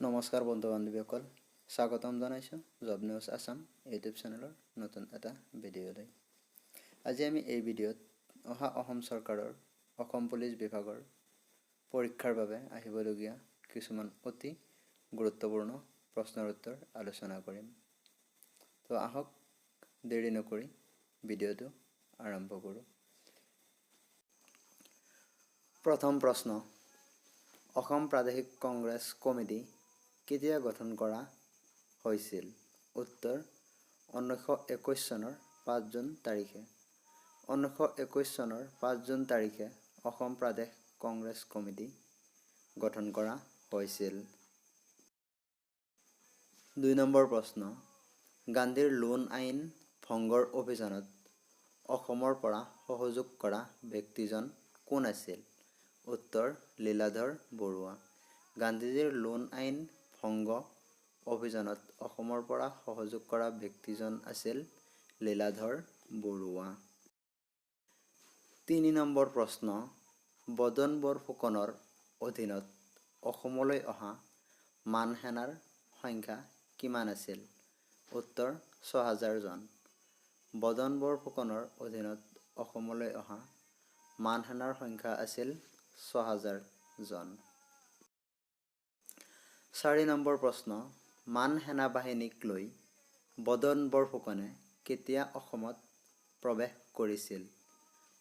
নমস্কাৰ বন্ধু বান্ধৱীসকল, স্বাগতম জনাইছোঁ জব নিউজ আছাম ইউটিউব চেনেলৰ নতুন এটা ভিডিঅ'লৈ। আজি আমি এই ভিডিঅ'ত অসম চৰকাৰৰ অসম পুলিচ বিভাগৰ পৰীক্ষাৰ বাবে আহিবলগীয়া কিছুমান অতি গুৰুত্বপূৰ্ণ প্ৰশ্নৰ উত্তৰ আলোচনা কৰিম। তো আহক দেৰি নকৰি ভিডিঅ'টো আৰম্ভ কৰোঁ। প্ৰথম প্ৰশ্ন, অসম প্ৰাদেশিক কংগ্ৰেছ কমিটি কেতিয়া গঠন কৰা হৈছিল? উত্তৰ 1921 চনৰ 5 জুন তাৰিখে। 1921 চনৰ 5 জুন তাৰিখে অসম প্ৰদেশ কংগ্ৰেছ কমিটি গঠন কৰা হৈছিল। 2 নম্বৰ প্ৰশ্ন, গান্ধীৰ লোণ আইন ভংগৰ অভিযানত অসমৰ পৰা সহযোগ কৰা ব্যক্তিজন কোন আছিল? উত্তৰ লীলাধৰ বৰুৱা। গান্ধীজীৰ লোণ আইন ভংগ অভিযানত অসমৰ পৰা সহযোগ কৰা ব্যক্তিজন আছিল লীলাধৰ বৰুৱা। 3 নম্বৰ প্ৰশ্ন, বদন বৰফুকনৰ অধীনত অসমলৈ অহা মান সেনাৰ সংখ্যা কিমান আছিল? উত্তৰ 6000 জন। বদন বৰফুকনৰ অধীনত অসমলৈ অহা মান সেনাৰ সংখ্যা আছিল 6000 জন। 4 নম্বৰ প্ৰশ্ন, মান সেনা বাহিনীক লৈ বদন বৰফুকনে কেতিয়া অসমত প্ৰৱেশ কৰিছিল?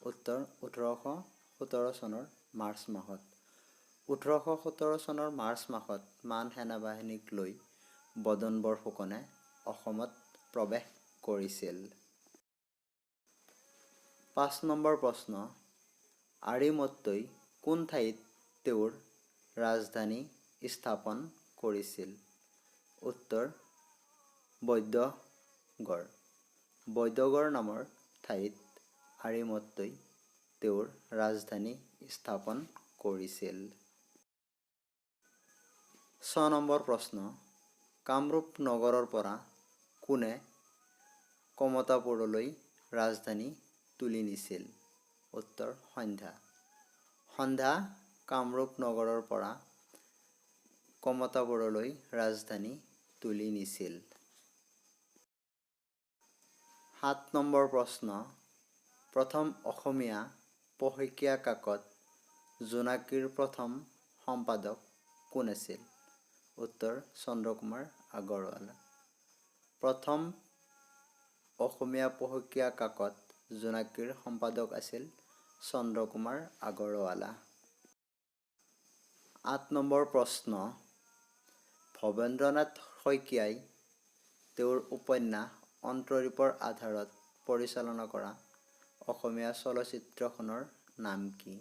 উত্তৰ 1817 চনৰ মাৰ্চ মাহত। 1817 চনৰ মাৰ্চ মাহত মান সেনা বাহিনীক লৈ বদন বৰফুকনে অসমত প্ৰৱেশ কৰিছিল। 5 নম্বৰ প্ৰশ্ন, আৰিমত্তই কোন ঠাইত তেওঁৰ ৰাজধানী স্থাপন কৰিছিল? উত্তৰ বৈদ্যগড়। বৈদ্যগড় নামৰ ঠাইত আৰিমত্তই তেওঁৰ ৰাজধানী স্থাপন কৰিছিল। 6 নম্বৰ প্ৰশ্ন, কামৰূপ নগৰৰ পৰা কোনে কমতাপুৰলৈ ৰাজধানী তুলি নিছিল? উত্তৰ সন্ধ্যা। সন্ধ্যা কামৰূপ নগৰৰ পৰা কমতাপুৰলৈ ৰাজধানী তুলি নিছিল। 7 নম্বৰ প্ৰশ্ন, প্ৰথম অসমীয়া পষেকীয়া কাকত জোনাকীৰ প্ৰথম সম্পাদক কোন আছিল? উত্তৰ চন্দ্ৰকুমাৰ আগৰৱালা। প্ৰথম অসমীয়া পষেকীয়া কাকত জোনাকীৰ সম্পাদক আছিল চন্দ্ৰকুমাৰ আগৰৱালা। 8 নম্বৰ প্ৰশ্ন, ভৱেন্দ্ৰনাথ শইকীয়াই তেওঁৰ উপন্যাস অন্তৰীপৰ আধাৰত পৰিচালনা কৰা অসমীয়া চলচ্চিত্ৰখনৰ নাম কি?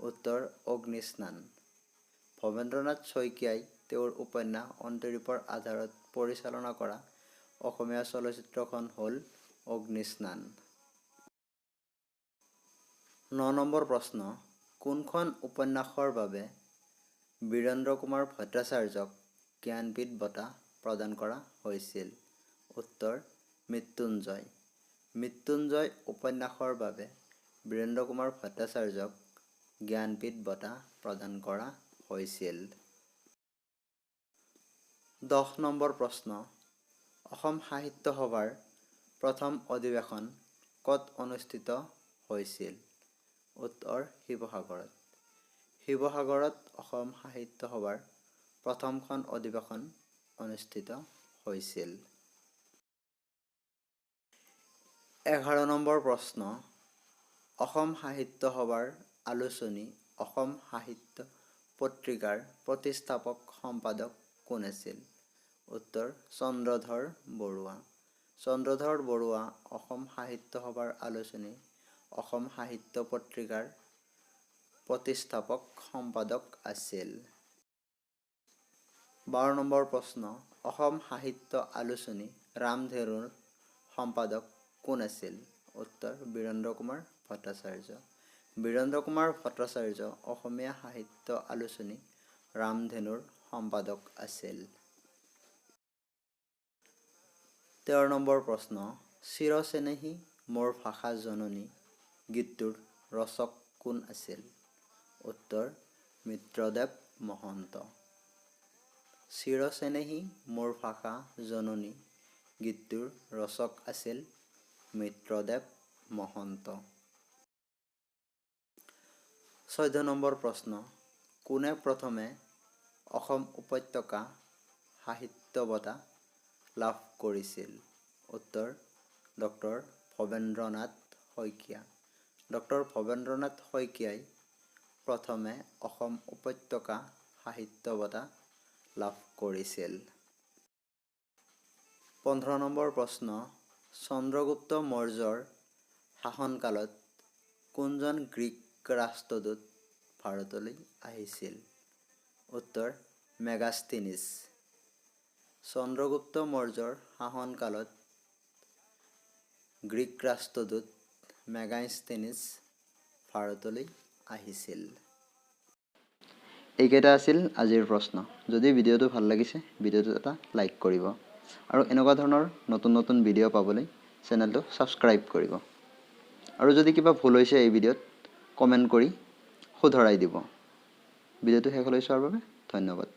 উত্তৰ অগ্নিস্নান। ভৱেন্দ্ৰনাথ শইকীয়াই তেওঁৰ উপন্যাস অন্তৰীপৰ আধাৰত পৰিচালনা কৰা অসমীয়া চলচ্চিত্ৰখন হ'ল অগ্নিস্নান। 9 নম্বৰ প্ৰশ্ন, কোনখন উপন্যাসৰ বাবে বীৰেন্দ্ৰ কুমাৰ ভট্টাচাৰ্যক জ্ঞানপীঠ বঁটা প্ৰদান কৰা হৈছিল? উত্তৰ মৃত্যুঞ্জয়। মৃত্যুঞ্জয় উপন্যাসৰ বাবে বীৰেন্দ্ৰ কুমাৰ ভট্টাচাৰ্যক জ্ঞানপীঠ বঁটা প্ৰদান কৰা হৈছিল। 10 নম্বৰ প্ৰশ্ন, অসম সাহিত্য সভাৰ প্ৰথম অধিৱেশন ক'ত অনুষ্ঠিত হৈছিল? উত্তৰ শিৱসাগৰত। শিৱসাগৰত অসম সাহিত্য সভাৰ প্ৰথমখন অধিৱেশন অনুষ্ঠিত হৈছিল। 11 নম্বৰ প্ৰশ্ন, অসম সাহিত্য সভাৰ আলোচনী অসম সাহিত্য পত্ৰিকাৰ প্ৰতিষ্ঠাপক সম্পাদক কোন আছিল? উত্তৰ চন্দ্ৰধৰ বৰুৱা। চন্দ্ৰধৰ বৰুৱা অসম সাহিত্য সভাৰ আলোচনী অসম সাহিত্য পত্ৰিকাৰ প্ৰতিষ্ঠাপক সম্পাদক আছিল। 12 নম্বৰ প্ৰশ্ন, অসম সাহিত্য আলোচনী ৰামধেনুৰ সম্পাদক কোন আছিল? উত্তৰ বীৰেন্দ্ৰ কুমাৰ ভট্টাচাৰ্য। বীৰেন্দ্ৰ কুমাৰ ভট্টাচাৰ্য অসমীয়া সাহিত্য আলোচনী ৰামধেনুৰ সম্পাদক আছিল। 13 নম্বৰ প্ৰশ্ন, চিৰচেনেহী মোৰ ভাষা জননী গীতটোৰ ৰচক কোন আছিল? উত্তৰ মিত্ৰদেৱ মহন্ত। চিৰচেনেহী মোৰ ভাষা জননী গীতটোৰ ৰচক আছিল মিত্ৰদেৱ মহন্ত। 14 নম্বৰ প্ৰশ্ন, কোনে প্ৰথমে অসম উপত্যকা সাহিত্য বঁটা লাভ কৰিছিল? উত্তৰ, ডক্টৰ ভৱেন্দ্ৰনাথ শইকীয়া। ডক্টৰ ভৱেন্দ্ৰনাথ শইকীয়াই প্ৰথমে অসম উপত্যকা সাহিত্য বঁটা লাভ কৰিছিল। 15 নম্বৰ প্ৰশ্ন, চন্দ্ৰগুপ্ত মৌৰ্যৰ শাসনকালত কোনজন গ্ৰীক ৰাষ্ট্ৰদূত ভাৰতলৈ আহিছিল? উত্তৰ, মেগাস্থিনিছ। চন্দ্ৰগুপ্ত মৌৰ্যৰ শাসনকালত গ্ৰীক ৰাষ্ট্ৰদূত মেগাস্থিনিছ ভাৰতলৈ আহিছিল। এইকেইটা আছিল আজিৰ প্ৰশ্ন। যদি ভিডিঅ'টো ভাল লাগিছে, ভিডিঅ'টো এটা লাইক কৰিব আৰু এনেকুৱা ধৰণৰ নতুন নতুন ভিডিঅ' পাবলৈ চেনেলটো ছাবস্ক্ৰাইব কৰিব। আৰু যদি কিবা ভুল হৈছে এই ভিডিঅ'ত কমেণ্ট কৰি শুধৰাই দিব। ভিডিঅ'টো শেষলৈ চোৱাৰ বাবে ধন্যবাদ।